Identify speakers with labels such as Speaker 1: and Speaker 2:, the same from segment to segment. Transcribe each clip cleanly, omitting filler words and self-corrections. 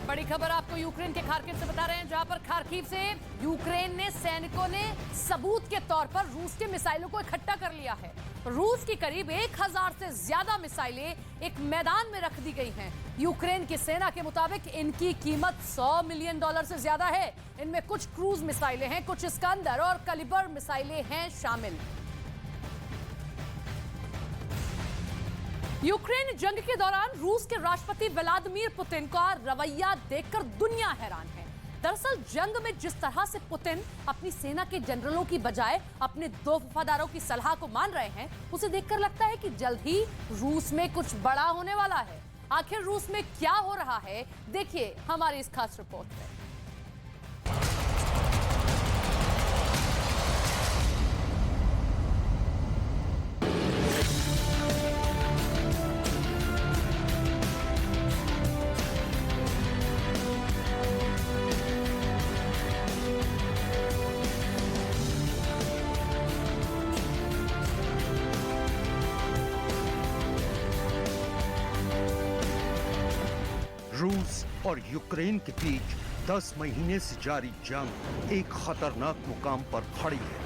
Speaker 1: बड़ी खबर आपको यूक्रेन के खार्किव से बता रहे हैं, जहां पर खार्किव से यूक्रेन ने सैनिकों ने सबूत के तौर पर रूस के मिसाइलों को इकट्ठा कर लिया है। रूस की करीब 1000 से ज्यादा मिसाइलें एक मैदान में रख दी गई हैं। यूक्रेन की सेना के मुताबिक इनकी कीमत $100 मिलियन से ज्यादा है। इनमें कुछ क्रूज मिसाइलें हैं, कुछ इस्कंदर और कलिबर मिसाइलें हैं शामिल। यूक्रेन जंग के दौरान रूस के राष्ट्रपति व्लादिमीर पुतिन का रवैया देखकर दुनिया हैरान है। दरअसल जंग में जिस तरह से पुतिन अपनी सेना के जनरलों की बजाय अपने दो वफादारों की सलाह को मान रहे हैं, उसे देखकर लगता है कि जल्द ही रूस में कुछ बड़ा होने वाला है। आखिर रूस में क्या हो रहा है, देखिए हमारी इस खास रिपोर्ट में।
Speaker 2: रूस और यूक्रेन के बीच 10 महीने से जारी जंग एक खतरनाक मुकाम पर खड़ी है।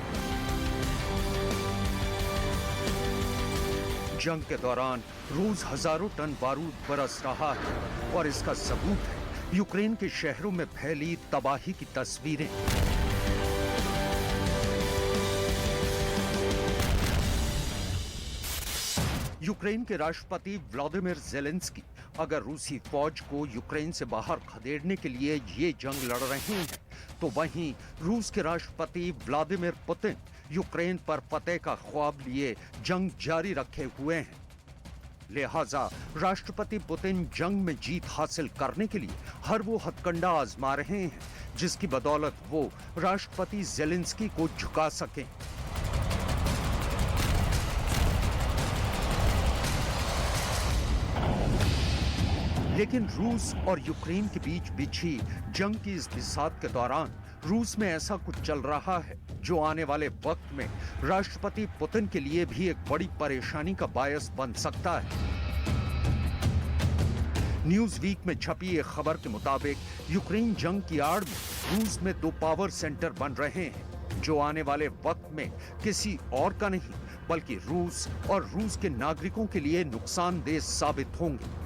Speaker 2: जंग के दौरान रूस हजारों टन बारूद बरस रहा है और इसका सबूत है यूक्रेन के शहरों में फैली तबाही की तस्वीरें। यूक्रेन के राष्ट्रपति व्लादिमीर ज़ेलेंस्की अगर रूसी फौज को यूक्रेन से बाहर खदेड़ने के लिए ये जंग लड़ रहे हैं, तो वहीं रूस के राष्ट्रपति व्लादिमीर पुतिन यूक्रेन पर फतेह का ख्वाब लिए जंग जारी रखे हुए हैं। लिहाजा राष्ट्रपति पुतिन जंग में जीत हासिल करने के लिए हर वो हथकंडा आजमा रहे हैं जिसकी बदौलत वो राष्ट्रपति ज़ेलेंस्की को झुका सकें। लेकिन रूस और यूक्रेन के बीच बिछी जंग की इस बिसात के दौरान रूस में ऐसा कुछ चल रहा है जो आने वाले वक्त में राष्ट्रपति पुतिन के लिए भी एक बड़ी परेशानी का बायस बन सकता है। न्यूज वीक में छपी एक खबर के मुताबिक यूक्रेन जंग की आड़ में रूस में 2 पावर सेंटर बन रहे हैं जो आने वाले वक्त में किसी और का नहीं बल्कि रूस और रूस के नागरिकों के लिए नुकसानदेह साबित होंगे।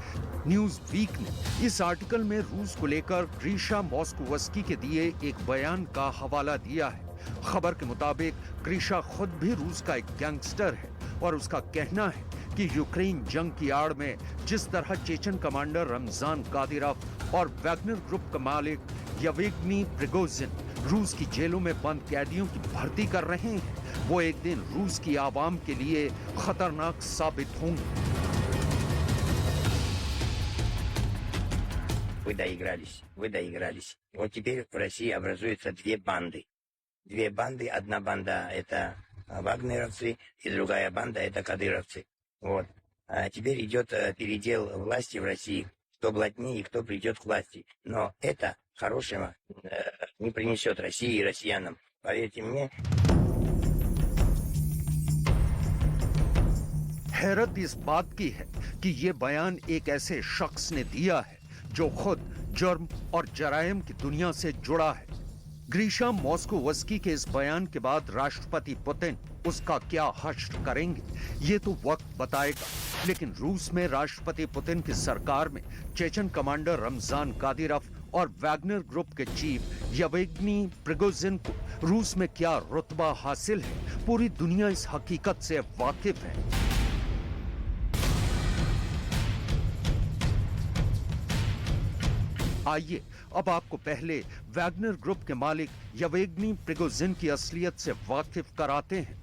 Speaker 2: न्यूज वीक ने इस आर्टिकल में रूस को लेकर ग्रीशा मोस्कोवस्की के दिए एक बयान का हवाला दिया है। खबर के मुताबिक ग्रीशा खुद भी रूस का एक गैंगस्टर है और उसका कहना है कि यूक्रेन जंग की आड़ में जिस तरह चेचन कमांडर रमजान कादिरोव और वैगनर ग्रुप का मालिक येवगेनी प्रिगोजिन रूस की जेलों में बंद कैदियों की भर्ती कर रहे हैं, वो एक दिन रूस की आवाम के लिए खतरनाक साबित होंगे।
Speaker 3: Вы доигрались. Вот теперь в России образуются 2 банды. 2 банды, одна банда это вагнеровцы, и другая банда это кадыровцы. Вот. А теперь идет передел власти в России, кто блатнее и кто придет к власти. Но это хорошего не принесет России и россиянам. Поверьте мне.
Speaker 2: हैरत इस बात की है कि ये बयान एक ऐसे शख्स ने दिया है जो खुद जुर्म और जराइम की दुनिया से जुड़ा है। ग्रीशा मोस्कोवस्की के इस बयान के बाद राष्ट्रपति पुतिन उसका क्या हश्र करेंगे ये तो वक्त बताएगा। लेकिन रूस में राष्ट्रपति पुतिन की सरकार में चेचन कमांडर रमजान कादिरोव और वैगनर ग्रुप के चीफ येवगेनी प्रिगोजिन को रूस में क्या रुतबा हासिल है, पूरी दुनिया इस हकीकत से वाकिफ है। आइए अब आपको पहले वैगनर ग्रुप के मालिक येवगेनी प्रिगोजिन की असलियत से वाकिफ कराते हैं।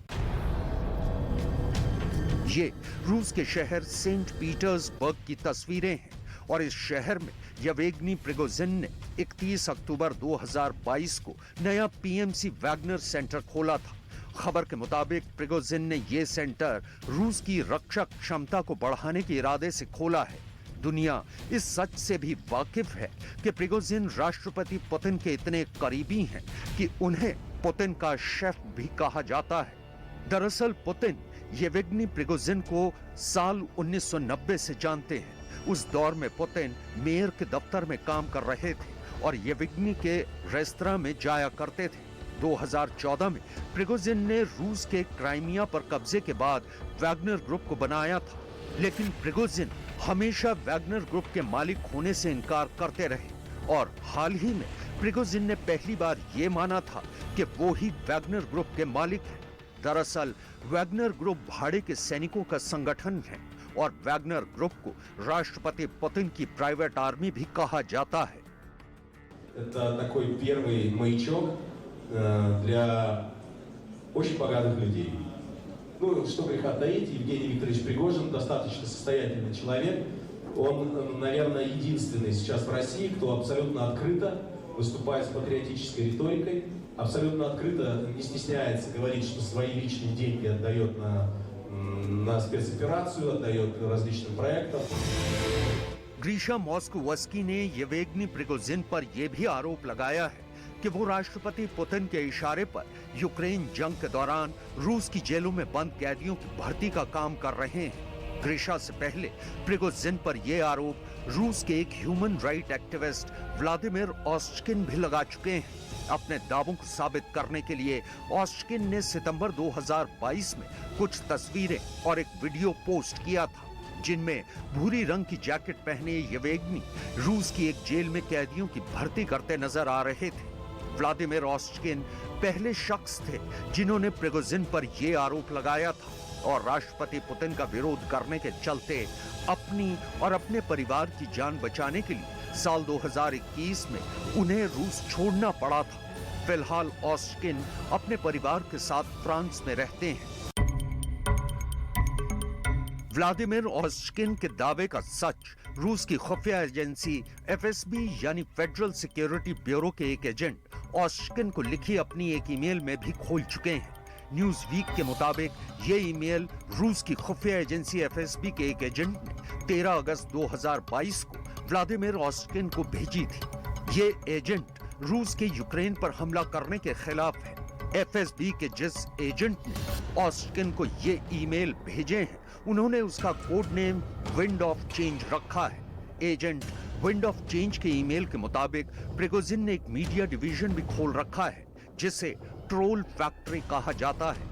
Speaker 2: ये रूस के शहर सेंट पीटर्सबर्ग की तस्वीरें हैं और इस शहर में येवगेनी प्रिगोजिन ने 31 अक्टूबर 2022 को नया पीएमसी वैगनर सेंटर खोला था। खबर के मुताबिक प्रिगोजिन ने ये सेंटर रूस की रक्षक क्षमता को बढ़ाने के इरादे से खोला है। दुनिया इस सच से भी वाकिफ है कि प्रिगोजिन राष्ट्रपति पुतिन के इतने करीबी हैं कि उन्हें पुतिन का शेफ भी कहा जाता है। दरअसल पुतिन येवगेनी प्रिगोजिन को साल 1990 से जानते हैं उस दौर में पुतिन मेयर के दफ्तर में काम कर रहे थे और येवगेनी के रेस्तरां में जाया करते थे। 2014 में प्रिगोजिन ने रूस के क्राइमिया पर कब्जे के बाद वैगनर ग्रुप को बनाया था, लेकिन प्रिगोजिन हमेशा वैगनर ग्रुप के मालिक होने से इनकार करते रहे और हाल ही में प्रिगोजिन ने पहली बार ये माना था कि वो ही वैगनर ग्रुप के मालिक हैं। दरअसल वैगनर ग्रुप भाड़े के सैनिकों का संगठन है और वैगनर ग्रुप को राष्ट्रपति पुतिन की प्राइवेट आर्मी भी कहा जाता है।
Speaker 4: Это такой первый маячок для очень богатых людей. Ну, что греха таить, Евгений Викторович Пригожин достаточно состоятельный человек. Он, наверное, единственный сейчас в России, кто абсолютно открыто выступает с патриотической риторикой, абсолютно открыто не стесняется говорить, что свои личные деньги отдает на спецоперацию, отдает различным проектам.
Speaker 2: ग्रीशा मॉस्कोवस्की ने येवगेनी प्रिगोजिन पर यह भी आरोप लगाया है कि वो राष्ट्रपति पुतिन के इशारे पर यूक्रेन जंग के दौरान रूस की जेलों में बंद कैदियों की भर्ती का काम कर रहे हैं। ग्रीशा से पहले प्रिगोजिन पर यह आरोप रूस के एक ह्यूमन राइट एक्टिविस्ट व्लादिमीर ओस्चकिन भी लगा चुके हैं। अपने दावों को साबित करने के लिए ओस्चकिन ने सितंबर 2022 में कुछ तस्वीरें और एक वीडियो पोस्ट किया था, जिनमें भूरी रंग की जैकेट पहने येवगेनी रूस की एक जेल में कैदियों की भर्ती करते नजर आ रहे थे। व्लादिमीर ओस्चकिन पहले शख्स थे जिन्होंने प्रिगोजिन पर यह आरोप लगाया था और राष्ट्रपति पुतिन का विरोध करने के चलते अपनी और अपने परिवार की जान बचाने के लिए साल 2021 में उन्हें रूस छोड़ना पड़ा था। फिलहाल ओस्चकिन अपने परिवार के साथ फ्रांस में रहते हैं। व्लादिमीर ओस्चकिन के दावे का सच रूस की खुफिया एजेंसी एफएसबी यानी फेडरल सिक्योरिटी ब्यूरो के एक एजेंट ओस्चकिन को लिखी अपनी एक ईमेल में भी खोल चुके हैं। न्यूज वीक के मुताबिक ये ईमेल रूस की खुफिया एजेंसी एफएसबी के एक एजेंट ने 13 अगस्त 2022 को व्लादिमीर ओस्चकिन को भेजी थी। ये एजेंट रूस के यूक्रेन पर हमला करने के खिलाफ है। एफएसबी के जिस एजेंट ने ओस्चकिन को ये ईमेल भेजे हैं, उन्होंने उसका code name wind of change रखा है। एजेंट विंड ऑफ चेंज के ईमेल के मुताबिक प्रिगोजिन ने एक मीडिया डिवीजन भी खोल रखा है, जिसे ट्रोल फैक्ट्री कहा जाता है।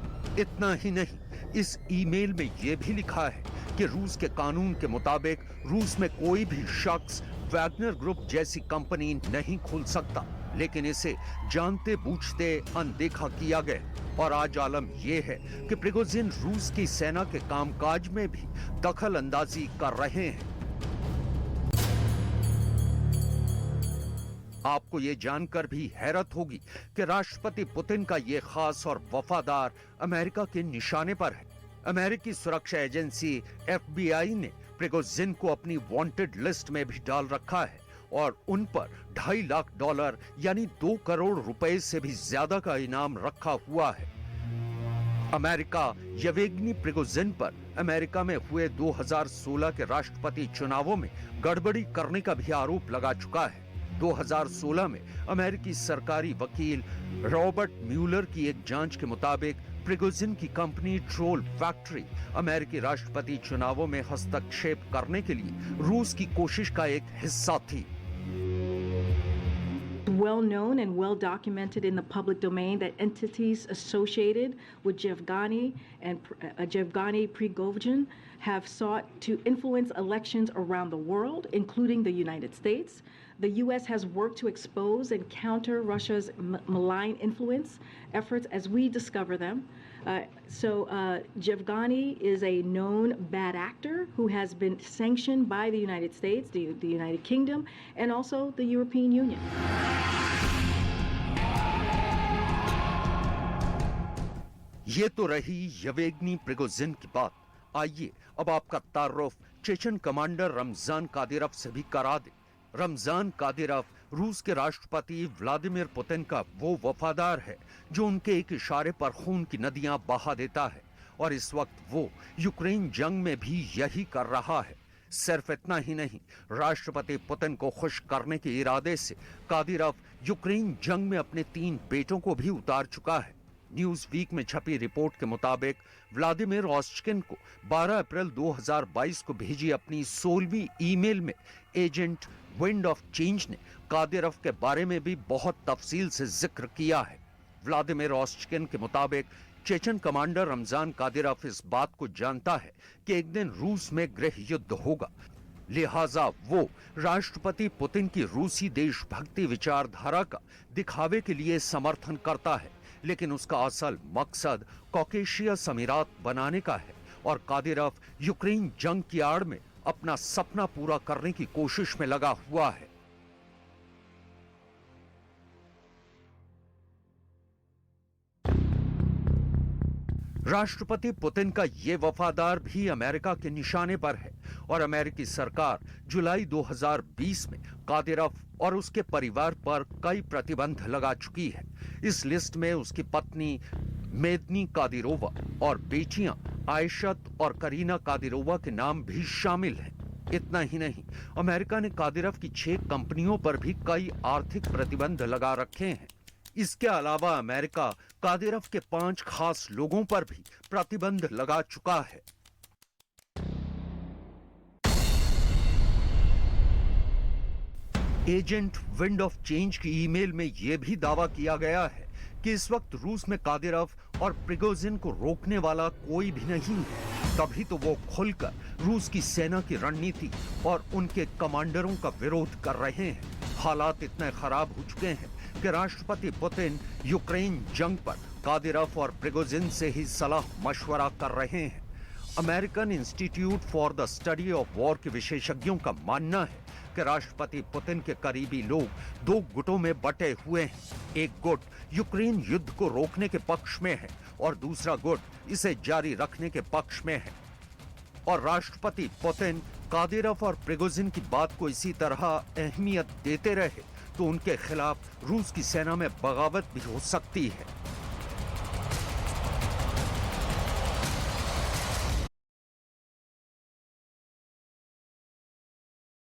Speaker 2: इतना ही नहीं, इस ईमेल में यह भी लिखा है कि रूस के कानून के मुताबिक रूस में कोई भी शख्स वैगनर ग्रुप जैसी कंपनी नहीं खोल सकता, लेकिन इसे जानते बूझते अनदेखा किया गया। और आज आलम यह है कि प्रिगोजिन रूस की सेना के कामकाज में भी दखल अंदाजी कर रहे हैं। आपको यह जानकर भी हैरत होगी कि राष्ट्रपति पुतिन का यह खास और वफादार अमेरिका के निशाने पर है। अमेरिकी सुरक्षा एजेंसी FBI ने प्रिगोजिन को अपनी वांटेड लिस्ट में भी डाल रखा है और उन पर $2.5 लाख यानी 2 करोड़ रुपए से भी ज्यादा का इनाम रखा हुआ है। अमेरिका येवगेनी प्रिगोजिन पर अमेरिका में हुए 2016 के राष्ट्रपति चुनावों में गड़बड़ी करने का भी आरोप लगा चुका है। 2016 में अमेरिकी सरकारी वकील रॉबर्ट म्यूलर की एक जांच के मुताबिक प्रिगोजिन की कंपनी ट्रोल फैक्ट्री अमेरिकी राष्ट्रपति चुनावों में हस्तक्षेप करने के लिए रूस की कोशिश का एक हिस्सा थी।
Speaker 5: Well known and well documented in the public domain that entities associated with Yevgeny Prigozhin have sought to influence elections around the world, including the United States. The U.S. has worked to expose and counter Russia's malign influence efforts as we discover them. Yevgeny is a known bad actor who has been sanctioned by the United States, the United Kingdom, and also the European Union.
Speaker 2: ये तो रही Yevgeny Prigozhin की बात। आइए अब आपका तारुफ Chechen commander Ramzan Kadyrov से भी करा दे। रमजान कादिरोव रूस के राष्ट्रपति व्लादिमीर पुतिन का वो वफादार है जो उनके एक इशारे पर खून की नदियां बहा देता है और इस वक्त वो यूक्रेन जंग में भी यही कर रहा है। सिर्फ इतना ही नहीं, राष्ट्रपति पुतिन को खुश करने के इरादे से कादिरोव यूक्रेन जंग में अपने 3 बेटों को भी उतार चुका है। न्यूज वीक में छपी रिपोर्ट के मुताबिक व्लादिमीर ओस्चकिन को 12 अप्रैल 2022 को भेजी अपनी 16वीं ईमेल में एजेंट विंड ऑफ चेंज ने कादिरोव के बारे में भी बहुत तफसील से जिक्र किया है। व्लादिमीर ओस्चकिन के मुताबिक चेचन कमांडर रमजान कादिरोव इस बात को जानता है कि एक दिन रूस में गृह युद्ध होगा, लिहाजा वो राष्ट्रपति पुतिन की रूसी देशभक्ति विचारधारा का दिखावे के लिए समर्थन करता है, लेकिन उसका असल मकसद कॉकेशियस अमीरात बनाने का है और कादिरोव यूक्रेन जंग की आड़ में अपना सपना पूरा करने की कोशिश में लगा हुआ है। राष्ट्रपति पुतिन का ये वफादार भी अमेरिका के निशाने पर है और अमेरिकी सरकार जुलाई 2020 में कादिरोव और उसके परिवार पर कई प्रतिबंध लगा चुकी है। इस लिस्ट में उसकी पत्नी मेदनी कादिरोवा और बेटियां आयशत और करीना कादिरोवा के नाम भी शामिल हैं। इतना ही नहीं, अमेरिका ने कादिरोव की 6 कंपनियों पर भी कई आर्थिक प्रतिबंध लगा रखे हैं। इसके अलावा अमेरिका कादिरोव के 5 खास लोगों पर भी प्रतिबंध लगा चुका है। एजेंट विंड ऑफ चेंज की ईमेल में यह भी दावा किया गया है कि इस वक्त रूस में कादिरोव और प्रिगोजिन को रोकने वाला कोई भी नहीं है, तभी तो वो खुलकर रूस की सेना की रणनीति और उनके कमांडरों का विरोध कर रहे हैं। हालात इतने खराब हो चुके हैं कि राष्ट्रपति पुतिन यूक्रेन जंग पर कादिरोव और प्रिगोजिन से ही सलाह मशवरा कर रहे हैं। American institute for the study of war के विशेषज्ञों का मानना है कि राष्ट्रपति पुतिन के करीबी लोग 2 गुटों में बटे हुए हैं। एक गुट यूक्रेन युद्ध को रोकने के पक्ष में है और दूसरा गुट इसे जारी रखने के पक्ष में है। और राष्ट्रपति पुतिन कादिरोव और प्रिगोजिन की बात को इसी तरह अहमियत देते रहे तो उनके खिलाफ रूस की सेना में बगावत भी हो सकती है।